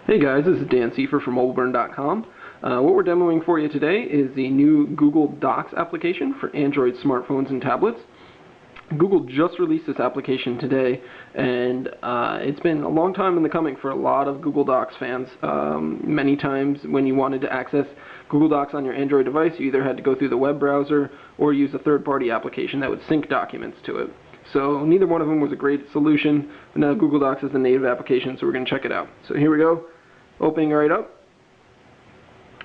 Hey guys, this is Dan Seifer from MobileBurn.com. What we're demoing for you today is the new Google Docs application for Android smartphones and tablets. Google just released this application today, and it's been a long time in the coming for a lot of Google Docs fans. Many times when you wanted to access Google Docs on your Android device, you either had to go through the web browser or use a third-party application that would sync documents to it. So neither one of them was a great solution, but now Google Docs is a native application, so we're going to check it out. So here we go. Opening right up.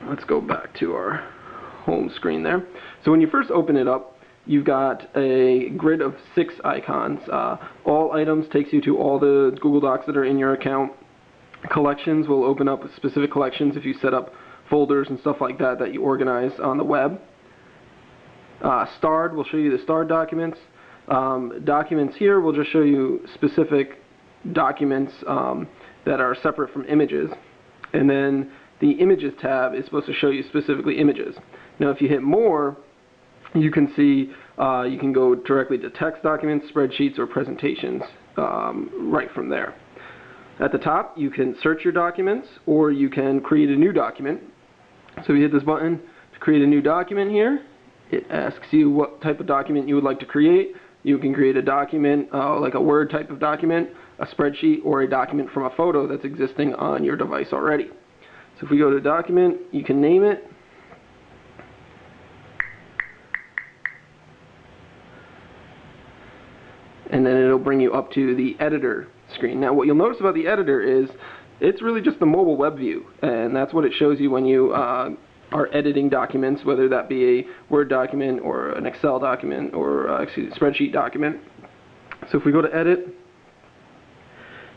Let's go back to our home screen there. So when you first open it up, you've got a grid of 6 icons. All items takes you to all the Google Docs that are in your account. Collections will open up with specific collections if you set up folders and stuff like that that you organize on the web. Starred will show you the starred documents. Documents here will just show you specific documents that are separate from images. And then the Images tab is supposed to show you specifically images. Now if you hit More, you can see you can go directly to text documents, spreadsheets, or presentations right from there. At the top, you can search your documents, or you can create a new document. So if you hit this button to create a new document here, it asks you what type of document you would like to create. You can create a document like a Word type of document, a spreadsheet, or a document from a photo that's existing on your device already. So if we go to document, you can name it. And then it'll bring you up to the editor screen. Now what you'll notice about the editor is it's really just the mobile web view, and that's what it shows you when you are editing documents, whether that be a Word document or an Excel document or a spreadsheet document. So if we go to edit,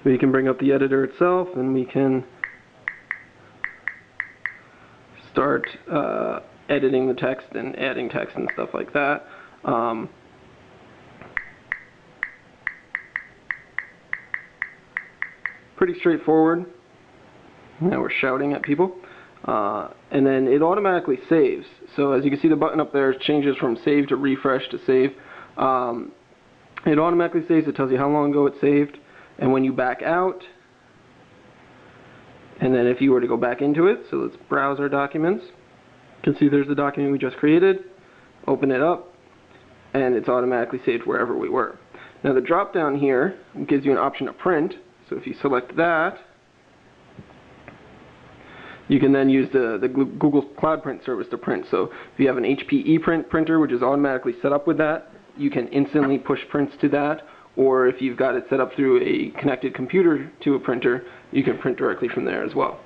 we can bring up the editor itself, and we can start editing the text and adding text and stuff like that. Pretty straightforward. Now we're shouting at people. And then it automatically saves. So as you can see, the button up there changes from save to refresh to save. It automatically saves. It tells you how long ago it saved. And when you back out, and then if you were to go back into it, so let's browse our documents. You can see there's the document we just created. Open it up, and it's automatically saved wherever we were. Now the drop down here gives you an option to print. So if you select that, you can then use the Google Cloud Print service to print. So if you have an HP ePrint printer, which is automatically set up with that, you can instantly push prints to that. Or if you've got it set up through a connected computer to a printer, you can print directly from there as well.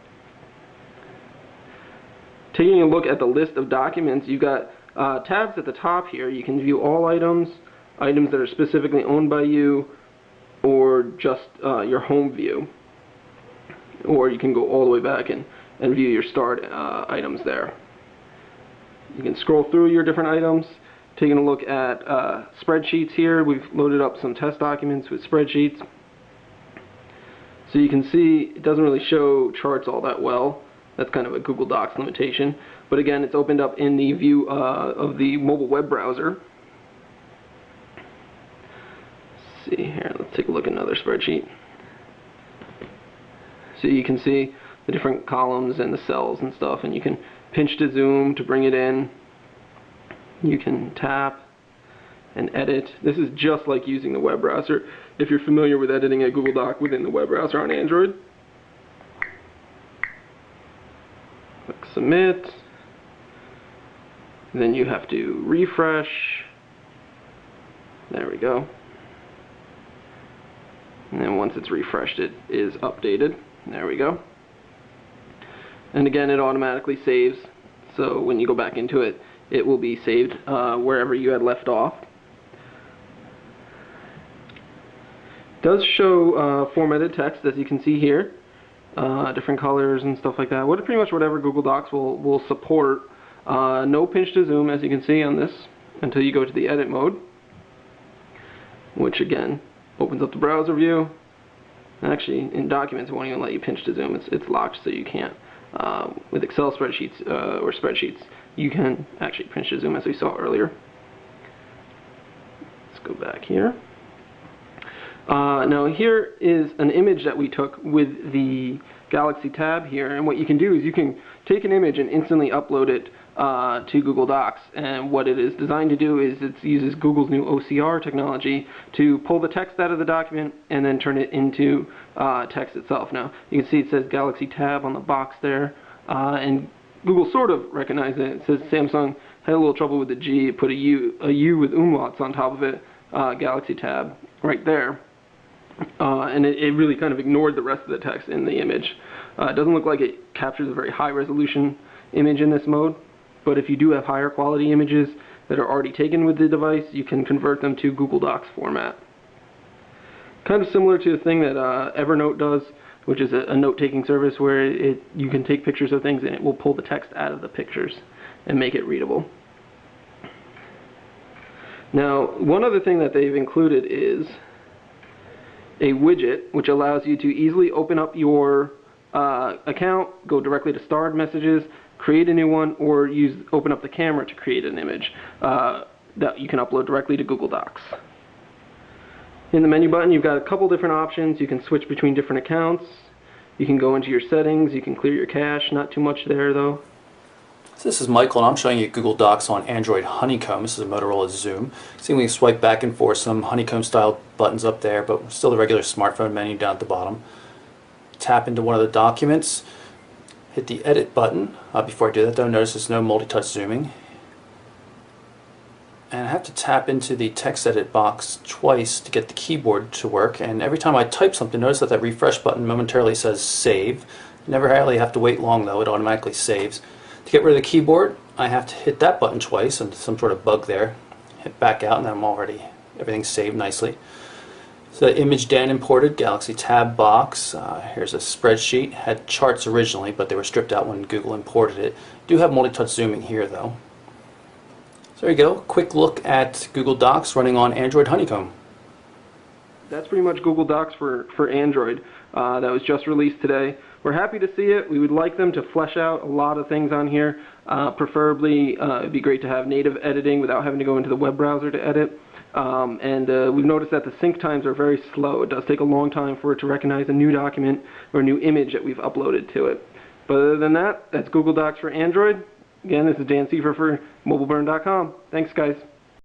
Taking a look at the list of documents, you've got tabs at the top here. You can view all items, items that are specifically owned by you, or just your home view. Or you can go all the way back and view your starred items there. You can scroll through your different items. Taking a look at spreadsheets here, we've loaded up some test documents with spreadsheets. So you can see it doesn't really show charts all that well. That's kind of a Google Docs limitation. But again, it's opened up in the view of the mobile web browser. Let's see here, let's take a look at another spreadsheet. So you can see the different columns and the cells and stuff, and you can pinch to zoom to bring it in. You can tap and edit. This is just like using the web browser if you're familiar with editing a Google Doc within the web browser on Android. Click submit. Then you have to refresh. There we go. And then once it's refreshed, it is updated. There we go. And again, it automatically saves. So when you go back into it, it will be saved wherever you had left off. It does show formatted text, as you can see here, different colors and stuff like that. Pretty much whatever Google Docs will support. No pinch to zoom, as you can see on this, until you go to the edit mode, which again opens up the browser view. Actually, in documents, it won't even let you pinch to zoom. It's locked, so you can't. With Excel spreadsheets or spreadsheets, you can actually pinch to zoom, as we saw earlier. Let's go back here. Now here is an image that we took with the Galaxy Tab here, and what you can do is you can take an image and instantly upload it to Google Docs. And what it is designed to do is it uses Google's new OCR technology to pull the text out of the document and then turn it into text itself. Now you can see it says Galaxy Tab on the box there, and Google sort of recognized it. It says Samsung had a little trouble with the G. It put a U with umlauts on top of it, Galaxy Tab, right there. And it really kind of ignored the rest of the text in the image. It doesn't look like it captures a very high resolution image in this mode, but if you do have higher quality images that are already taken with the device, you can convert them to Google Docs format. Kind of similar to the thing that Evernote does, which is a note-taking service where you can take pictures of things and it will pull the text out of the pictures and make it readable. Now, one other thing that they've included is a widget which allows you to easily open up your account, go directly to starred messages, create a new one, or open up the camera to create an image that you can upload directly to Google Docs. In the menu button, you've got a couple different options. You can switch between different accounts. You can go into your settings. You can clear your cache. Not too much there, though. So this is Michael, and I'm showing you Google Docs on Android Honeycomb. This is a Motorola Zoom. See, we can swipe back and forth, some honeycomb-style buttons up there, but still the regular smartphone menu down at the bottom. Tap into one of the documents. Hit the Edit button. Before I do that, though, notice there's no multi-touch zooming. And I have to tap into the text edit box twice to get the keyboard to work, and every time I type something, notice that refresh button momentarily says save. Never really have to wait long though, it automatically saves. To get rid of the keyboard, I have to hit that button twice, and some sort of bug there. Hit back out, and then everything's saved nicely. So the image Dan imported, Galaxy Tab box. Here's a spreadsheet. Had charts originally, but they were stripped out when Google imported it. Do have multi-touch zooming here though. So there you go, quick look at Google Docs running on Android Honeycomb. That's pretty much Google Docs for Android. That was just released today. We're happy to see it. We would like them to flesh out a lot of things on here. Preferably, it'd be great to have native editing without having to go into the web browser to edit. We've noticed that the sync times are very slow. It does take a long time for it to recognize a new document or a new image that we've uploaded to it. But other than that, that's Google Docs for Android. Again, this is Dan Siever for MobileBurn.com. Thanks, guys.